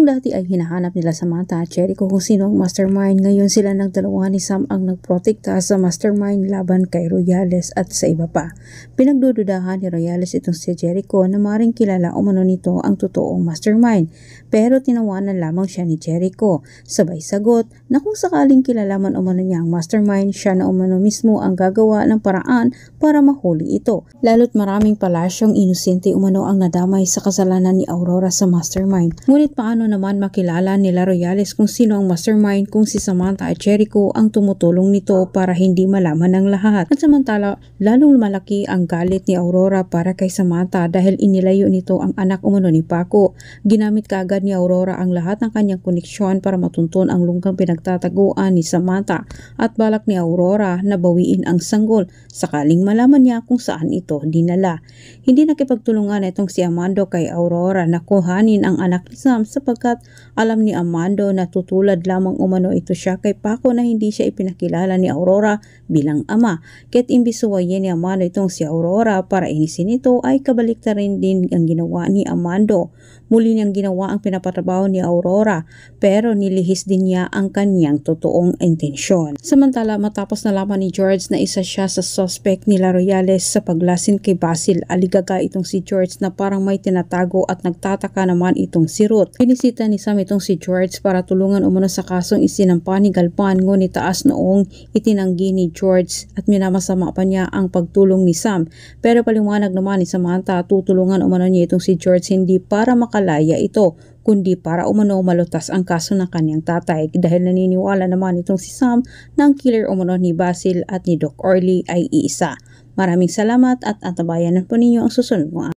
Kung dati ay hinahanap nila Samantha at Jericho kung sino ang mastermind, ngayon sila nagdalawa ni Sam ang nagprotekta sa mastermind laban kay Royales at sa iba pa. Pinagdududahan ni Royales itong si Jericho na maring kilala umano nito ang totoong mastermind, pero tinawanan lamang siya ni Jericho. Sabay sagot na kung sakaling kilala man umano niya ang mastermind, siya na umano mismo ang gagawa ng paraan para mahuli ito. Lalo't maraming palasyong inosente umano ang nadamay sa kasalanan ni Aurora sa mastermind. Ngunit paano naman makilala nila Royales kung sino ang mastermind kung si Samantha at Jericho ang tumutulong nito para hindi malaman ng lahat? At samantala, lalong malaki ang galit ni Aurora para kay Samantha dahil inilayo nito ang anak umano ni Paco. Ginamit kaagad ni Aurora ang lahat ng kanyang koneksyon para matuntun ang lungkang pinagtataguan ni Samantha at balak ni Aurora na bawiin ang sanggol sakaling malaman niya kung saan ito dinala. Hindi nakipagtulungan itong si Amando kay Aurora na kuhanin ang anak ni Sam sapagkat alam ni Amando na tutulad lamang umano ito siya kay Paco na hindi siya ipinakilala ni Aurora bilang ama. Kaya't imbis suwayin ni Amando itong si Aurora para inisin ito ay kabaliktaran din ang ginawa ni Amando. Muli niyang ginawa ang pinapatrabaho ni Aurora pero nilihis din niya ang kanyang totoong intensyon. Samantala, matapos nalaman ni George na isa siya sa suspect nila Royales sa paglasin kay Basil, aligaga itong si George na parang may tinatago at nagtataka naman itong si Ruth. Binisita ni Sam itong si George para tulungan umano sa kasong isinampa ni Galvan, ngunit taas noong itinanggi ni George at minamasama pa niya ang pagtulong ni Sam. Pero paliwanag naman ni Samantha, tutulungan umano niya itong si George hindi para makalaya ito, kundi para umano malutas ang kaso ng kanyang tatay dahil naniniwala naman itong si Sam na ang killer umano ni Basil at ni Doc Orly ay iisa. Maraming salamat at antabayanan po ninyo ang susunod mo.